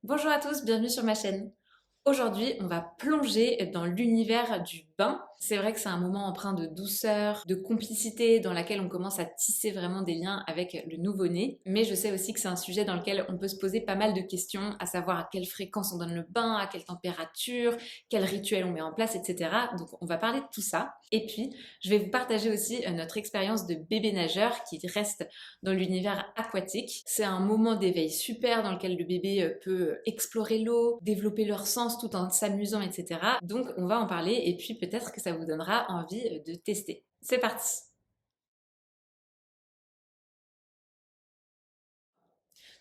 Bonjour à tous, bienvenue sur ma chaîne. Aujourd'hui, on va plonger dans l'univers du bain. C'est vrai que c'est un moment empreint de douceur, de complicité, dans laquelle on commence à tisser vraiment des liens avec le nouveau-né. Mais je sais aussi que c'est un sujet dans lequel on peut se poser pas mal de questions, à savoir à quelle fréquence on donne le bain, à quelle température, quel rituel on met en place, etc. Donc on va parler de tout ça. Et puis, je vais vous partager aussi notre expérience de bébé nageur qui reste dans l'univers aquatique. C'est un moment d'éveil super dans lequel le bébé peut explorer l'eau, développer leur sens tout en s'amusant, etc. Donc on va en parler et puis peut-être que ça vous donnera envie de tester. C'est parti!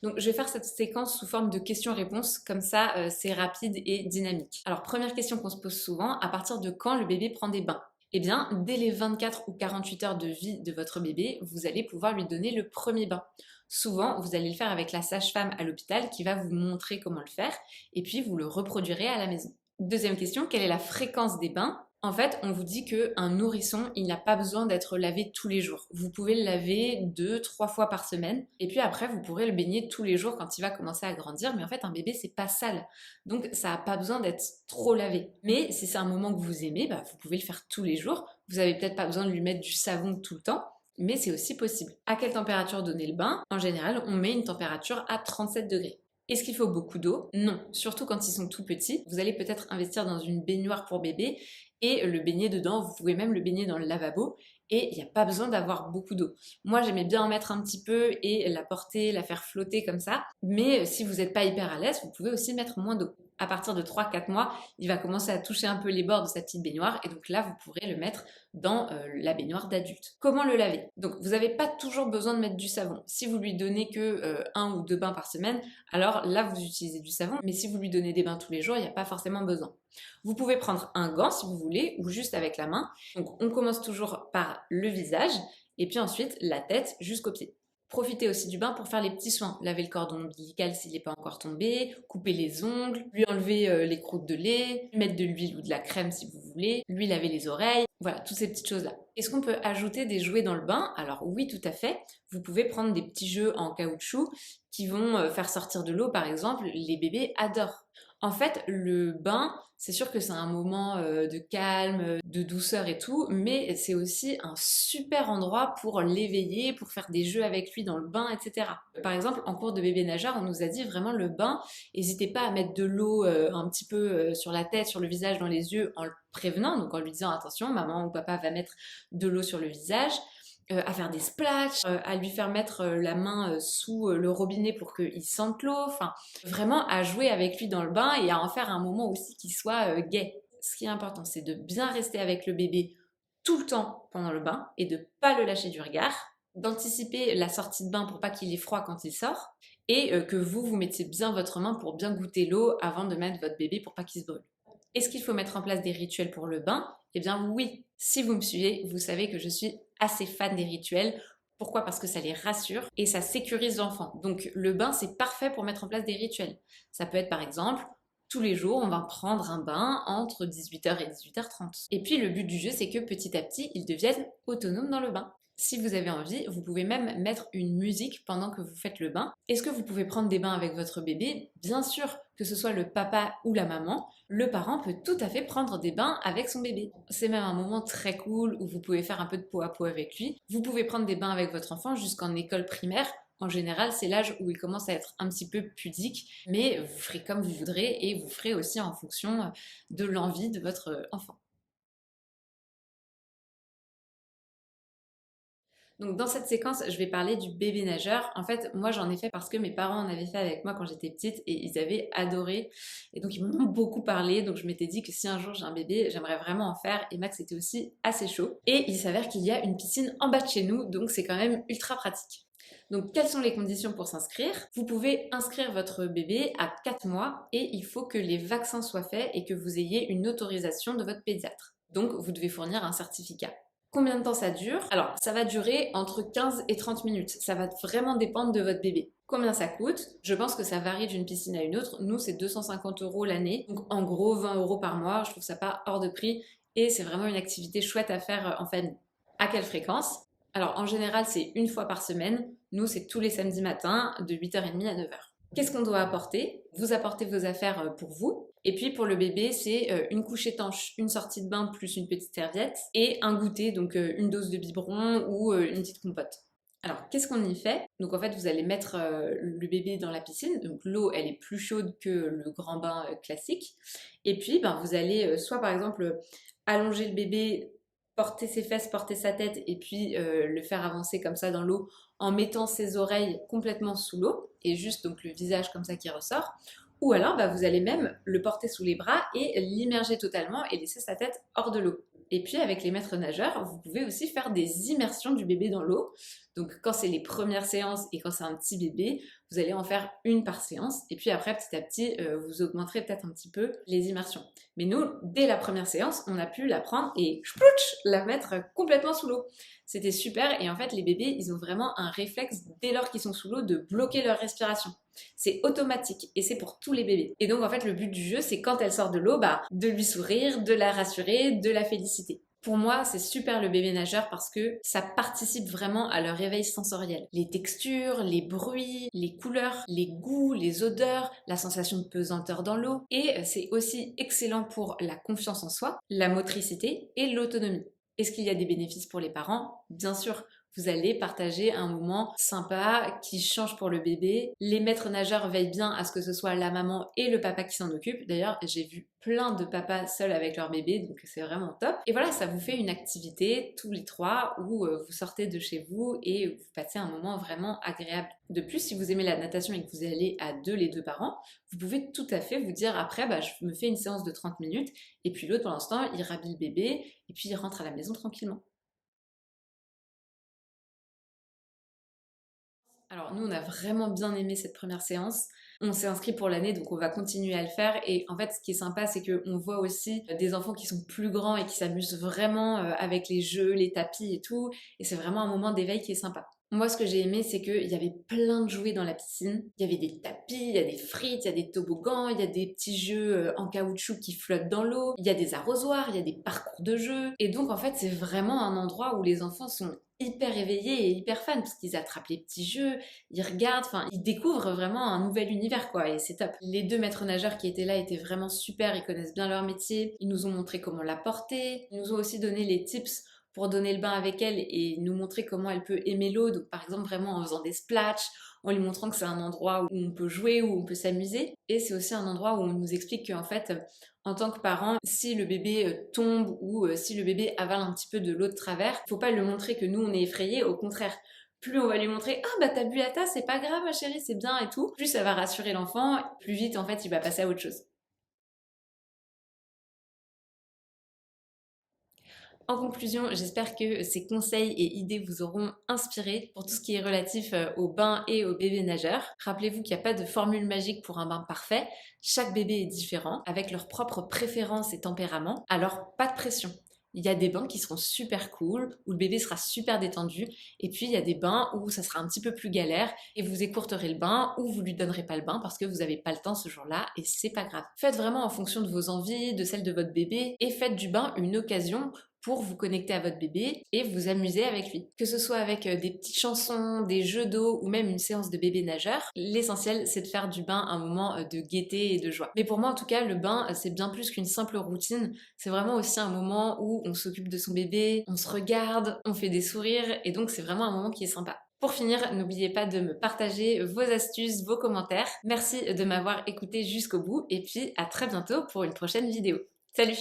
Donc je vais faire cette séquence sous forme de questions-réponses, comme ça c'est rapide et dynamique. Alors première question qu'on se pose souvent, à partir de quand le bébé prend des bains? Eh bien, dès les 24 ou 48 heures de vie de votre bébé, vous allez pouvoir lui donner le premier bain. Souvent, vous allez le faire avec la sage-femme à l'hôpital qui va vous montrer comment le faire, et puis vous le reproduirez à la maison. Deuxième question, quelle est la fréquence des bains? En fait, on vous dit qu'un nourrisson, il n'a pas besoin d'être lavé tous les jours. Vous pouvez le laver 2, 3 fois par semaine. Et puis après, vous pourrez le baigner tous les jours quand il va commencer à grandir. Mais en fait, un bébé, c'est pas sale. Donc, ça n'a pas besoin d'être trop lavé. Mais si c'est un moment que vous aimez, bah, vous pouvez le faire tous les jours. Vous n'avez peut-être pas besoin de lui mettre du savon tout le temps. Mais c'est aussi possible. À quelle température donner le bain? En général, on met une température à 37 degrés. Est-ce qu'il faut beaucoup d'eau? Non, surtout quand ils sont tout petits. Vous allez peut-être investir dans une baignoire pour bébé et le baigner dedans. Vous pouvez même le baigner dans le lavabo et il n'y a pas besoin d'avoir beaucoup d'eau. Moi, j'aimais bien en mettre un petit peu et la porter, la faire flotter comme ça. Mais si vous n'êtes pas hyper à l'aise, vous pouvez aussi mettre moins d'eau. À partir de 3, 4 mois, il va commencer à toucher un peu les bords de sa petite baignoire et donc là, vous pourrez le mettre dans la baignoire d'adulte. Comment le laver? Donc, vous n'avez pas toujours besoin de mettre du savon. Si vous lui donnez que 1 ou 2 bains par semaine, alors là, vous utilisez du savon. Mais si vous lui donnez des bains tous les jours, il n'y a pas forcément besoin. Vous pouvez prendre un gant si vous voulez ou juste avec la main. Donc, on commence toujours par le visage et puis ensuite la tête jusqu'aux pieds. Profitez aussi du bain pour faire les petits soins. Laver le cordon ombilical s'il n'est pas encore tombé, couper les ongles, lui enlever les croûtes de lait, lui mettre de l'huile ou de la crème si vous voulez, lui laver les oreilles, voilà, toutes ces petites choses-là. Est-ce qu'on peut ajouter des jouets dans le bain? Alors oui, tout à fait. Vous pouvez prendre des petits jeux en caoutchouc qui vont faire sortir de l'eau, par exemple. Les bébés adorent. En fait, le bain, c'est sûr que c'est un moment de calme, de douceur et tout, mais c'est aussi un super endroit pour l'éveiller, pour faire des jeux avec lui dans le bain, etc. Par exemple, en cours de bébé nageur, on nous a dit vraiment le bain, n'hésitez pas à mettre de l'eau un petit peu sur la tête, sur le visage, dans les yeux, en le prévenant, donc en lui disant attention, maman ou papa va mettre de l'eau sur le visage. À faire des splashs, à lui faire mettre la main sous le robinet pour qu'il sente l'eau, enfin vraiment à jouer avec lui dans le bain et à en faire un moment aussi qui soit gai. Ce qui est important, c'est de bien rester avec le bébé tout le temps pendant le bain et de pas le lâcher du regard, d'anticiper la sortie de bain pour pas qu'il ait froid quand il sort et que vous mettiez bien votre main pour bien goûter l'eau avant de mettre votre bébé pour pas qu'il se brûle. Est-ce qu'il faut mettre en place des rituels pour le bain? Eh bien oui, si vous me suivez, vous savez que je suis assez fan des rituels. Pourquoi? Parce que ça les rassure et ça sécurise l'enfant. Donc le bain, c'est parfait pour mettre en place des rituels. Ça peut être par exemple, tous les jours, on va prendre un bain entre 18 h et 18 h 30. Et puis le but du jeu, c'est que petit à petit, ils deviennent autonomes dans le bain. Si vous avez envie, vous pouvez même mettre une musique pendant que vous faites le bain. Est-ce que vous pouvez prendre des bains avec votre bébé? Bien sûr, que ce soit le papa ou la maman, le parent peut tout à fait prendre des bains avec son bébé. C'est même un moment très cool où vous pouvez faire un peu de peau à peau avec lui. Vous pouvez prendre des bains avec votre enfant jusqu'en école primaire. En général, c'est l'âge où il commence à être un petit peu pudique, mais vous ferez comme vous voudrez et vous ferez aussi en fonction de l'envie de votre enfant. Donc dans cette séquence, je vais parler du bébé nageur. En fait, moi j'en ai fait parce que mes parents en avaient fait avec moi quand j'étais petite et ils avaient adoré. Et donc ils m'en ont beaucoup parlé. Donc je m'étais dit que si un jour j'ai un bébé, j'aimerais vraiment en faire. Et Max était aussi assez chaud. Et il s'avère qu'il y a une piscine en bas de chez nous, donc c'est quand même ultra pratique. Donc, quelles sont les conditions pour s'inscrire? Vous pouvez inscrire votre bébé à 4 mois et il faut que les vaccins soient faits et que vous ayez une autorisation de votre pédiatre. Donc, vous devez fournir un certificat. Combien de temps ça dure? Alors, ça va durer entre 15 et 30 minutes. Ça va vraiment dépendre de votre bébé. Combien ça coûte? Je pense que ça varie d'une piscine à une autre. Nous, c'est 250 € l'année. Donc, en gros, 20 € par mois. Je trouve ça pas hors de prix. Et c'est vraiment une activité chouette à faire en famille. À quelle fréquence? Alors, en général, c'est une fois par semaine. Nous, c'est tous les samedis matins de 8h30 à 9h. Qu'est-ce qu'on doit apporter? Vous apportez vos affaires pour vous. Et puis pour le bébé, c'est une couche étanche, une sortie de bain plus une petite serviette et un goûter, donc une dose de biberon ou une petite compote. Alors, qu'est-ce qu'on y fait? Donc en fait, vous allez mettre le bébé dans la piscine. Donc l'eau, elle est plus chaude que le grand bain classique. Et puis, ben, vous allez soit par exemple allonger le bébé, porter ses fesses, porter sa tête et puis le faire avancer comme ça dans l'eau en mettant ses oreilles complètement sous l'eau et juste donc le visage comme ça qui ressort. Ou alors, bah, vous allez même le porter sous les bras et l'immerger totalement et laisser sa tête hors de l'eau. Et puis avec les maîtres nageurs, vous pouvez aussi faire des immersions du bébé dans l'eau. Donc quand c'est les premières séances et quand c'est un petit bébé, vous allez en faire une par séance. Et puis après, petit à petit, vous augmenterez peut-être un petit peu les immersions. Mais nous, dès la première séance, on a pu la prendre et la mettre complètement sous l'eau. C'était super et en fait, les bébés, ils ont vraiment un réflexe dès lors qu'ils sont sous l'eau de bloquer leur respiration. C'est automatique et c'est pour tous les bébés. Et donc en fait, le but du jeu, c'est quand elle sort de l'eau, bah, de lui sourire, de la rassurer, de la féliciter. Pour moi, c'est super le bébé nageur parce que ça participe vraiment à leur réveil sensoriel. Les textures, les bruits, les couleurs, les goûts, les odeurs, la sensation de pesanteur dans l'eau. Et c'est aussi excellent pour la confiance en soi, la motricité et l'autonomie. Est-ce qu'il y a des bénéfices pour les parents? Bien sûr. Vous allez partager un moment sympa qui change pour le bébé. Les maîtres nageurs veillent bien à ce que ce soit la maman et le papa qui s'en occupent. D'ailleurs, j'ai vu plein de papas seuls avec leur bébé, donc c'est vraiment top. Et voilà, ça vous fait une activité tous les trois où vous sortez de chez vous et vous passez un moment vraiment agréable. De plus, si vous aimez la natation et que vous allez à deux les deux parents, vous pouvez tout à fait vous dire après, bah, je me fais une séance de 30 minutes et puis l'autre, pour l'instant, il rhabille le bébé et puis il rentre à la maison tranquillement. Alors nous, on a vraiment bien aimé cette première séance. On s'est inscrit pour l'année, donc on va continuer à le faire. Et en fait, ce qui est sympa, c'est qu'on voit aussi des enfants qui sont plus grands et qui s'amusent vraiment avec les jeux, les tapis et tout. Et c'est vraiment un moment d'éveil qui est sympa. Moi, ce que j'ai aimé, c'est qu'il y avait plein de jouets dans la piscine. Il y avait des tapis, il y a des frites, il y a des toboggans, il y a des petits jeux en caoutchouc qui flottent dans l'eau, il y a des arrosoirs, il y a des parcours de jeux. Et donc, en fait, c'est vraiment un endroit où les enfants sont hyper éveillés et hyper fans parce qu'ils attrapent les petits jeux, ils regardent, enfin, ils découvrent vraiment un nouvel univers, quoi, et c'est top. Les deux maîtres nageurs qui étaient là étaient vraiment super, ils connaissent bien leur métier, ils nous ont montré comment la porter, ils nous ont aussi donné les tips pour donner le bain avec elle et nous montrer comment elle peut aimer l'eau, donc par exemple vraiment en faisant des splashs, en lui montrant que c'est un endroit où on peut jouer, où on peut s'amuser, et c'est aussi un endroit où on nous explique qu'en fait, en tant que parent, si le bébé tombe ou si le bébé avale un petit peu de l'eau de travers, faut pas le montrer que nous on est effrayés, au contraire. Plus on va lui montrer ah bah t'as bu la tasse, c'est pas grave ma chérie, c'est bien et tout, plus ça va rassurer l'enfant, plus vite en fait il va passer à autre chose. En conclusion, j'espère que ces conseils et idées vous auront inspiré pour tout ce qui est relatif au bain et au bébé nageur. Rappelez-vous qu'il n'y a pas de formule magique pour un bain parfait. Chaque bébé est différent, avec leurs propres préférences et tempéraments, alors pas de pression. Il y a des bains qui seront super cool, où le bébé sera super détendu, et puis il y a des bains où ça sera un petit peu plus galère, et vous écourterez le bain, ou vous lui donnerez pas le bain parce que vous n'avez pas le temps ce jour-là, et c'est pas grave. Faites vraiment en fonction de vos envies, de celles de votre bébé, et faites du bain une occasion pour vous connecter à votre bébé et vous amuser avec lui. Que ce soit avec des petites chansons, des jeux d'eau ou même une séance de bébé nageur, l'essentiel c'est de faire du bain un moment de gaieté et de joie. Mais pour moi en tout cas, le bain c'est bien plus qu'une simple routine, c'est vraiment aussi un moment où on s'occupe de son bébé, on se regarde, on fait des sourires et donc c'est vraiment un moment qui est sympa. Pour finir, n'oubliez pas de me partager vos astuces, vos commentaires. Merci de m'avoir écouté jusqu'au bout et puis à très bientôt pour une prochaine vidéo. Salut!